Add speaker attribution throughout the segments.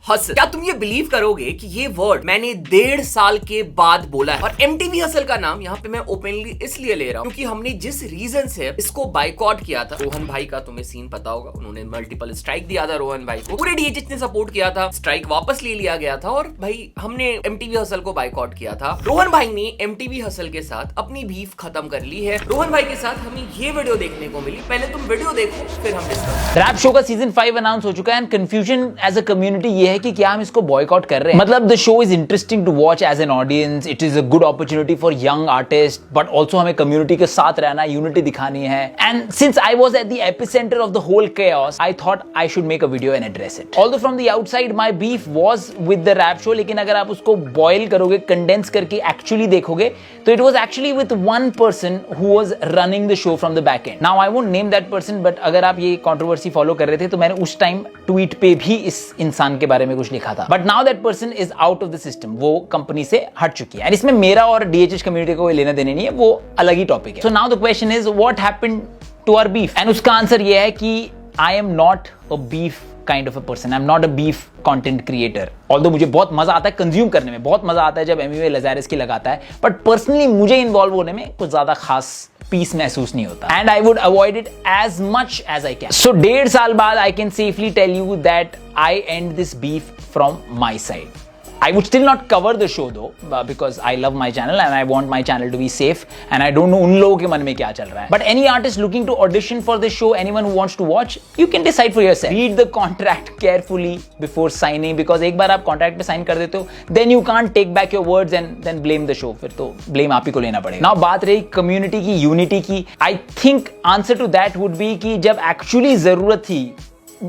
Speaker 1: Hustle. क्या तुम ये बिलीव करोगे कि ये वर्ड मैंने 1.5 साल के बाद बोला है? और MTV हसल का नाम यहाँ पे मैं ओपनली इसलिए ले रहा हूँ क्योंकि हमने जिस रीजन से इसको बाइकआउट किया था, रोहन भाई का तुम्हें सीन पता होगा, उन्होंने मल्टीपल स्ट्राइक दिया था रोहन भाई को, पूरे DHH ने सपोर्ट किया था, स्ट्राइक वापस ले लिया गया था और भाई हमने MTV हसल को बाइकआउट किया था। रोहन भाई ने MTV हसल के साथ अपनी बीफ खत्म कर ली है। रोहन भाई के साथ हमें ये वीडियो देखने को मिली, पहले तुम वीडियो देखो फिर हम डिस्कस।
Speaker 2: रैप शो का सीजन 5 अनाउंस हो चुका है and confusion as a community ये है कि क्या हम इसको बॉयकॉट कर रहे हैं। मतलब the show is interesting to watch as an audience, it is a good opportunity for young artist, but also हमें कम्युनिटी के साथ रहना, यूनिटी दिखानी है। And since I was at the epicentre of the whole chaos, I thought I should make a video and address it. Although from the outside my beef was with the rap show, लेकिन अगर आप उसको boil करोगे, condense करके actually देखोगे, तो it was actually with one person who was running the show from the back end. Now I won't name that person, but अगर आप ये controversy follow कर रहे थे, तो मैंने उस टाइम ट्वीट पे भी इस इंसान के बारे में कुछ लिखा था. But now that person is out of the system. वो कंपनी से हट चुकी है. और इसमें मेरा और DHH कम्युनिटी को कोई लेना देने नहीं है, वो अलग ही टॉपिक है. So now the question is, what happened to our beef? And उसका आंसर ये है कि I am not a beef kind of a person. I'm not a beef content creator. Although मुझे बहुत मजा आता है कंज्यूम करने में, बहुत मजा आता है जब एमिवे लजारेस की लगाता है, बट पर्सनली मुझे इन्वॉल्व होने में कुछ ज्यादा खास पीस महसूस नहीं होता. And I would avoid it as much as I can. So 1.5 साल बाद I can safely tell you that I end this beef from my side. I would still not cover the show though, because I love my channel and I want my channel to be safe and I don't know उन लोगों के मन में क्या चल रहा है. But any artist looking to audition for the show, anyone who wants to watch, you can decide for yourself. Read the contract carefully before signing, because एक बार आप contract पे sign कर देते हो, then you can't take back your words and then blame the show. फिर तो blame आप ही को लेना पड़ेगा. Now बात रही community की, unity की. I think answer to that would be कि जब actually जरूरत थी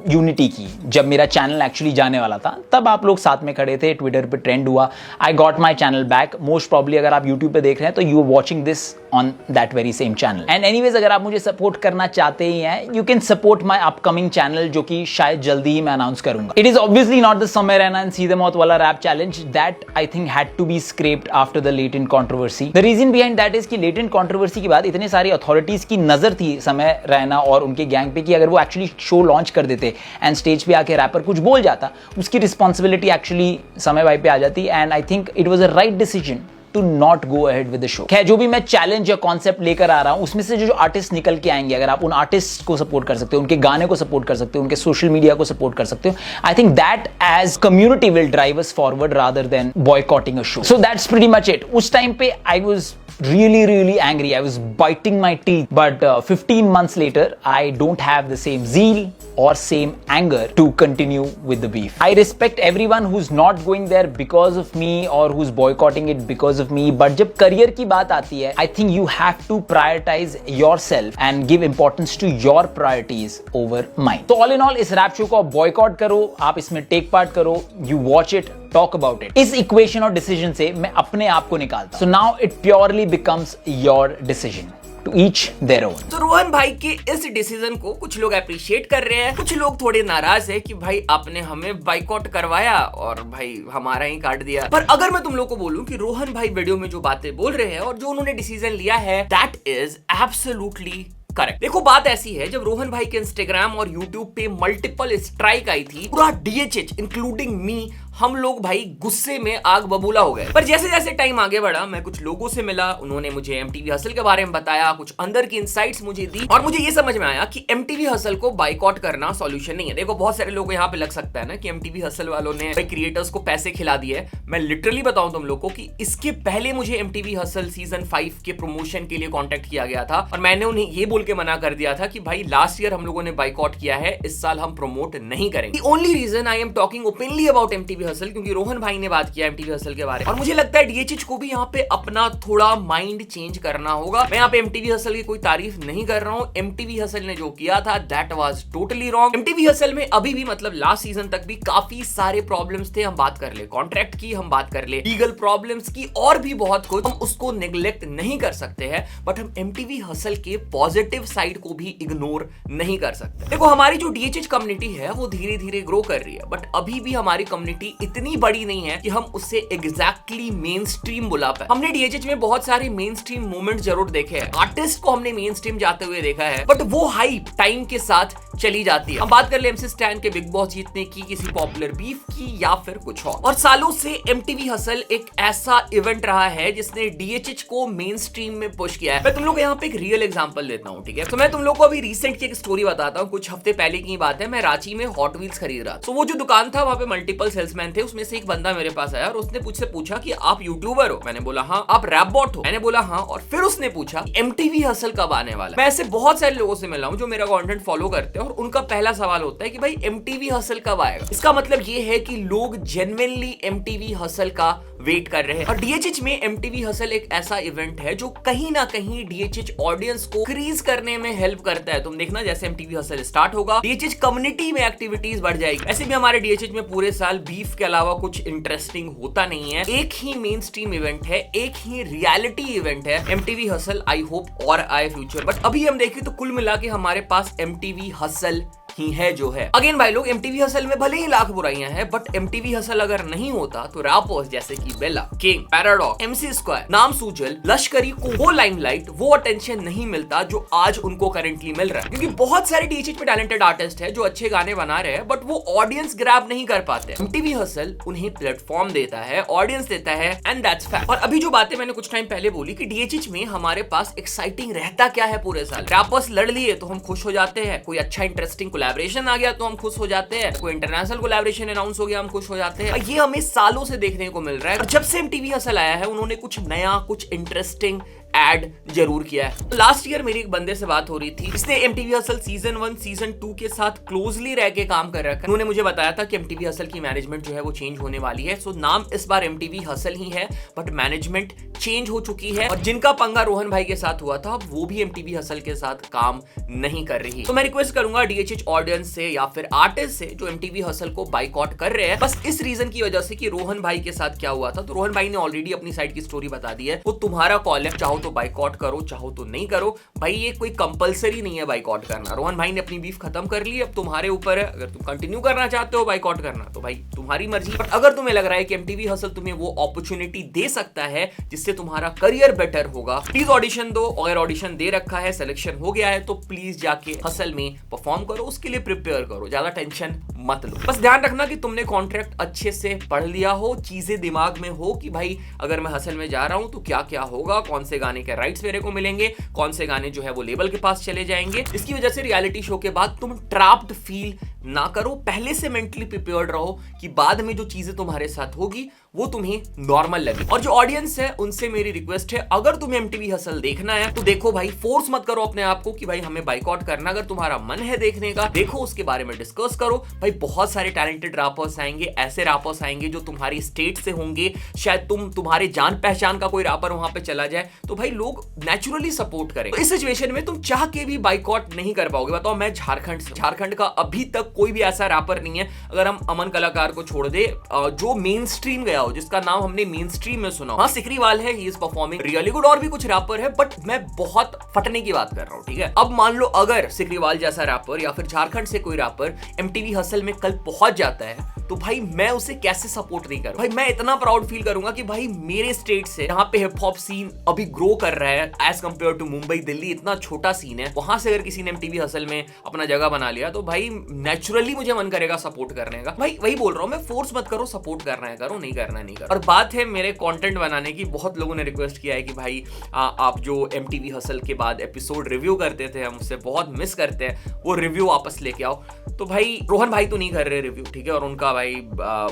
Speaker 2: यूनिटी की, जब मेरा चैनल एक्चुअली जाने वाला था, तब आप लोग साथ में खड़े थे, ट्विटर पे ट्रेंड हुआ, I got my channel back. Most probably अगर आप यूट्यूब पे देख रहे हैं तो you are watching this on that very same channel. And anyways, अगर आप मुझे सपोर्ट करना चाहते ही हैं, you can support my upcoming channel, जो कि शायद जल्दी ही मैं अनाउंस करूंगा. It is obviously not the Samay Raina and सीधे मौत वाला rap challenge that I think had to be scrapped after the Latent controversy. The reason behind that is कि लेटेंट कंट्रोवर्सी के बाद इतने सारी अथॉरिटीज की नजर थी समय रैना और उनके गैंग पे कि अगर वो एक्चुअली शो लॉन्च कर देते एंड स्टेज पे आके रैपर कुछ बोल जाता, उसकी रिस्पॉन्सिबिलिटी एक्चुअली समय भाई पे आ जाती. And I think it was a right decision to not go ahead with the show. खैर, जो भी मैं चैलेंज या कॉन्सेप्ट लेकर आ रहा हूं, उसमें से जो आर्टिस्ट निकल के आएंगे, अगर आप उन आर्टिस्ट को सपोर्ट कर सकते हो, उनके गाने को सपोर्ट कर सकते हो, उनके सोशल मीडिया को सपोर्ट कर सकते हो, I think that as community will drive us forward rather than boycotting a show. So that's pretty much it. उस टाइम पे I was really angry. I was biting my teeth. But 15 months later, I don't have the same zeal or same anger to continue with the beef. I respect everyone who's not going there because of me or who's boycotting it because of me. But जब career की बात आती है, I think you have to prioritize yourself and give importance to your priorities over mine. So all in all, इस rap show को boycott करो, आप इसमें take part करो, you watch it, talk about it. इस इक्वेशन और decision से मैं अपने आप को निकालता. So now it purely becomes your decision. To each their own.
Speaker 1: तो रोहन भाई के इस डिसीजन को कुछ लोग अप्रिशिएट कर रहे हैं, कुछ लोग थोड़े नाराज है कि भाई आपने हमें बाइकआउट करवाया और भाई हमारा ही काट दिया. पर अगर मैं तुम लोग को बोलूं कि रोहन भाई वीडियो में जो बातें बोल रहे हैं और जो उन्होंने डिसीजन लिया है, दैट इज एब्सोल्युटली करेक्ट. देखो, बात ऐसी है, जब रोहन भाई के इंस्टाग्राम और यूट्यूब पे मल्टीपल स्ट्राइक आई थी, पूरा DHH इंक्लूडिंग मी, हम लोग भाई गुस्से में आग बबूला हो गए. पर जैसे जैसे टाइम आगे बढ़ा, मैं कुछ लोगों से मिला, उन्होंने मुझे MTV हसल के बारे में बताया, कुछ अंदर की इनसाइट्स मुझे दी और मुझे ये समझ में आया कि MTV हसल को बाइकआउट करना सॉल्यूशन नहीं है. देखो, बहुत सारे लोग यहाँ पे लग सकता है ना कि MTV हसल वालों ने क्रिएटर्स को पैसे खिला दिए. मैं लिटरली बताऊं तुम लोग को कि इसके पहले मुझे MTV हसल सीजन 5 के प्रमोशन के लिए कॉन्टेक्ट किया गया था और मैंने उन्हें ये बोल के मना कर दिया था कि भाई लास्ट ईयर हम लोगों ने बाइकआउट किया है, इस साल हम प्रमोट नहीं करेंगे. Only reason I am talking openly about MTV hustle क्योंकि रोहन भाई ने बात किया MTV हसल के बारे में और मुझे लगता है DHH को भी यहाँ पे अपना थोड़ा माइंड चेंज करना होगा. मैं यहाँ पे MTV हसल की कोई तारीफ नहीं कर रहा हूँ. MTV हसल ने जो किया था that was totally wrong. MTV hustle में अभी भी, मतलब लास्ट सीजन तक भी काफी सारे प्रॉब्लम्स थे. हम बात कर ले कॉन्ट्रैक्ट की, हम बात कर ले लीगल प्रॉब्लम्स की और भी बहुत कुछ. हम उसको नेग्लेक्ट नहीं कर सकते हैं, बट हम MTV हसल के पॉजिटिव साइड को भी इग्नोर नहीं कर सकते. देखो, हमारी जो DHH कम्युनिटी है वो धीरे धीरे ग्रो कर रही है, बट अभी भी हमारी कम्युनिटी इतनी बड़ी नहीं है कि हम उसे एग्जैक्टली मेन स्ट्रीम बुला पाए. हमने DHH में बहुत सारे मेन स्ट्रीम मूवमेंट जरूर देखे हैं, आर्टिस्ट को हमने मेन स्ट्रीम जाते हुए देखा है, बट वो हाइप टाइम के साथ चली जाती है। हम बात कर ले एमसी स्टैन के बिग बॉस जीतने की, किसी पॉपुलर बीफ की या फिर कुछ और सालों से एमटीवी हसल एक ऐसा इवेंट रहा है जिसने डीएचएच को मेन स्ट्रीम में पुश किया है। मैं तुम लोग को यहाँ पे एक रियल एग्जांपल देता हूँ, ठीक है। तो मैं तुम लोग को अभी रिसेंट की एक स्टोरी बताता हूँ। कुछ हफ्ते पहले की बात है, मैं रांची में हॉट व्हील्स खरीद रहा। तो वो जो दुकान था वहां पे मल्टीपल सेल्समैन थे, उसमें से एक बंदा मेरे पास आया और उसने मुझसे पूछा कि आप यूट्यूबर हो? मैंने बोला हाँ। आप रैप बॉट हो? मैंने बोला हाँ। और फिर उसने पूछा एमटीवी हसल कब आने वाला? मैं ऐसे बहुत सारे लोगों से मिला हूं जो मेरा कंटेंट फॉलो करते हैं और उनका पहला सवाल होता है कि भाई एमटीवी हसल कब आएगा। इसका मतलब ये है कि लोग जेन्युइनली एमटीवी हसल का वेट कर रहे हैं। और डीएचएच में एमटीवी हसल एक ऐसा इवेंट है जो कहीं ना कहीं डीएचएच ऑडियंस को इंक्रीज करने में हेल्प करता है। तुम देखना जैसे एमटीवी हसल स्टार्ट होगा, डीएचएच कम्युनिटी में एक्टिविटीज बढ़ जाएगी। ऐसे भी हमारे डीएचएच में पूरे साल बीफ के अलावा कुछ इंटरेस्टिंग होता नहीं है। एक ही मेन स्ट्रीम इवेंट है, एक ही रियलिटी इवेंट है एमटीवी हसल। आई होप और आए फ्यूचर, बट अभी हम देखें तो कुल मिला के हमारे पास एमटीवी हसल ही है जो है। अगेन भाई लोग, एमटीवी हसल में भले ही लाख बुराइयां हैं, बट एमटीवी हसल अगर नहीं होता तो रैपर्स जैसे कि बेला, किंग, पैराडॉक्स, एमसी स्क्वायर, नाम सूजल, लश्करी को वो लाइमलाइट, वो अटेंशन नहीं मिलता जो आज उनको करंटली मिल रहा है। क्योंकि बहुत सारे डीएचएच में टैलेंटेड आर्टिस्ट है जो अच्छे गाने बना रहे हैं, बट वो ऑडियंस ग्रैब नहीं कर पाते। एमटीवी हसल उन्हें प्लेटफॉर्म देता है, ऑडियंस देता है, एंड दैट्स फैक्ट। और अभी जो बातें मैंने कुछ टाइम पहले बोली कि डीएचएच में हमारे पास एक्साइटिंग रहता क्या है पूरे साल। रैपर्स लड़ लिए तो हम खुश हो जाते हैं, कोई अच्छा इंटरेस्टिंग कोलैबोरेशन आ गया तो हम खुश हो जाते हैं, कोई इंटरनेशनल कोलैबोरेशन अनाउंस हो गया हम खुश हो जाते हैं। ये हमें सालों से देखने को मिल रहा है। और जब से एमटीवी हसल आया है उन्होंने कुछ नया, कुछ इंटरेस्टिंग ऐड जरूर किया है। लास्ट ईयर मेरी एक बंदे से बात हो रही थी, इसने एमटीवी हसल सीजन 1 सीजन 2 के साथ क्लोजली रह के काम कर रखा है। उन्होंने मुझे बताया था कि एमटीवी हसल की मैनेजमेंट जो है वो चेंज होने वाली है। सो नाम इस बार एमटीवी हसल ही है, बट मैनेजमेंट चेंज हो चुकी है। और जिनका पंगा रोहन भाई के साथ हुआ था, वो भी एमटीवी हसल के साथ काम नहीं कर रही। तो मैं रिक्वेस्ट करूंगा डीएचएच ऑडियंस से या फिर आर्टिस्ट से जो एमटीवी हसल को बाइकआउट कर रहे हैं, बस इस रीजन की वजह से कि रोहन भाई के साथ क्या हुआ था। तो रोहन भाई ने ऑलरेडी अपनी साइड की स्टोरी बता दी है। वो तुम्हारा कॉल है, चाहो तो बाइकआउट करो, चाहो तो नहीं करो। भाई ये कोई कंपलसरी नहीं है बाइकआउट करना। रोहन भाई ने अपनी बीफ खत्म कर ली, अब तुम्हारे ऊपर है। अगर तुम कंटिन्यू करना चाहते हो बाइकआउट करना तो भाई तुम्हारी मर्जी। बट अगर तुम्हें लग रहा है कि एमटीवी हसल तुम्हें वो अपॉर्चुनिटी दे सकता है जिससे तुम्हारा करियर बेटर होगा, प्लीज ऑडिशन दो। अगर ऑडिशन दे रखा है, सिलेक्शन हो गया है, तो प्लीज जाके हसल में परफॉर्म करो, उसके लिए प्रिपेयर करो, ज्यादा टेंशन मत लो। बस ध्यान रखना कि तुमने कॉन्ट्रैक्ट अच्छे से पढ़ लिया हो, चीजें दिमाग में हो कि भाई अगर मैं हसल में जा रहा हूं तो क्या क्या होगा, कौन से गाने के राइट्स मेरे को मिलेंगे, कौन से गाने जो है वो लेबल के पास चले जाएंगे। इसकी वजह से रियलिटी शो के बाद तुम ट्रैप्ड फील ना करो। पहले से मेंटली प्रिपेयर्ड रहो कि बाद में जो चीजें तुम्हारे साथ होगी वो तुम्हें नॉर्मल लगे। और जो ऑडियंस है उनसे मेरी रिक्वेस्ट है, अगर तुम्हें एमटीवी हसल देखना है तो देखो भाई, फोर्स मत करो अपने आप को कि भाई हमें बाइकआउट करना। अगर तुम्हारा मन है देखने का, देखो, उसके बारे में डिस्कस करो। भाई बहुत सारे टैलेंटेड रैपर्स आएंगे, ऐसे रैपर्स आएंगे जो तुम्हारी स्टेट से होंगे, शायद तुम्हारे जान पहचान का कोई रैपर वहां पे चला जाए, तो भाई लोग नेचुरली सपोर्ट करें। तो इस सिचुएशन में तुम चाह के भी बाइकआउट नहीं कर पाओगे। बताओ, मैं झारखंड का अभी तक कोई भी ऐसा रैपर नहीं है, अगर हम अमन कलाकार को छोड़ दे, जो मेन स्ट्रीम गया हो, जिसका नाम हमने मेन स्ट्रीम में सुना। हाँ, सिकरीवाल है, he is performing really good, और भी कुछ रैपर है, बट मैं बहुत फटने की बात कर रहा हूँ, ठीक है। अब मान लो अगर सिकरीवाल जैसा रैपर या फिर झारखंड से कोई रैपर एमटीवी हसल में कल पहुंच जाता है, तो भाई मैं उसे कैसे सपोर्ट नहीं करूं। भाई मैं इतना प्राउड फील करूंगा कि भाई मेरे स्टेट से जहां पे हिप हॉप सीन अभी ग्रो कर रहा है as compare to Mumbai, Delhi, इतना छोटा सीन है, वहां से अगर किसी ने एमटीवी हसल में अपना जगह बना लिया तो भाई नेचुरली मुझे मन करेगा सपोर्ट करने का। भाई वही बोल रहा हूं मैं, फोर्स मत करो, सपोर्ट करना है करो, नहीं करना नहीं करो। और बात है मेरे कंटेंट बनाने की, बहुत लोगों ने रिक्वेस्ट किया है कि भाई आप जो एमटीवी हसल के बाद एपिसोड रिव्यू करते थे, हम उससे बहुत मिस करते हैं, वो रिव्यू वापस लेके आओ। तो भाई रोहन भाई तो नहीं कर रहे रिव्यू, ठीक है, और उनका भाई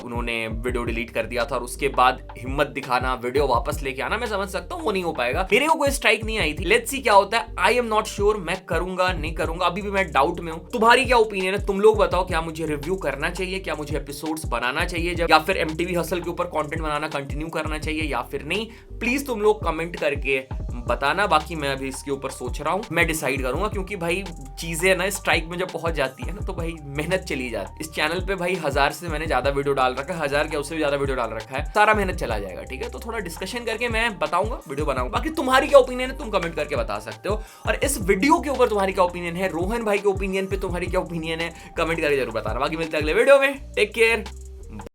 Speaker 1: उन्होंने वीडियो डिलीट कर दिया था, और उसके बाद हिम्मत दिखाना, वीडियो वापस लेके आना, मैं समझ सकता हूँ वो नहीं हो पाएगा। मेरे को कोई स्ट्राइक नहीं आई थी, लेट्स सी क्या होता है। आई एम नॉट श्योर मैं करूंगा नहीं करूंगा, अभी भी मैं डाउट में हूं। तुम्हारी क्या ओपिनियन है, तुम लोग बताओ, क्या मुझे रिव्यू करना चाहिए, क्या मुझे एपिसोड्स बनाना चाहिए जब, या फिर एमटीवी हसल के ऊपर कंटेंट बनाना कंटिन्यू करना चाहिए या फिर नहीं। प्लीज तुम लोग कमेंट करके बताना। बाकी मैं अभी इसके ऊपर सोच रहा हूँ, मैं डिसाइड करूंगा, क्योंकि भाई चीजें ना स्ट्राइक में जब पहुंच जाती है ना तो भाई मेहनत चली जाती है। इस चैनल पे भाई 1000 से मैंने ज्यादा वीडियो डाल रखा है, 1000 क्या उससे भी ज्यादा वीडियो डाल रखा है, सारा मेहनत चला जाएगा, ठीक है। तो थोड़ा डिस्कशन करके मैं बताऊंगा, वीडियो बनाऊंगा। बाकी तुम्हारी क्या ओपिनियन है तुम कमेंट करके बता सकते हो, और इस वीडियो के ऊपर तुम्हारी क्या ओपिनियन है, रोहन भाई के ओपिनियन पे तुम्हारी क्या ओपिनियन है, कमेंट करके जरूर बताना। बाकी मिलते हैं अगले वीडियो में, टेक केयर।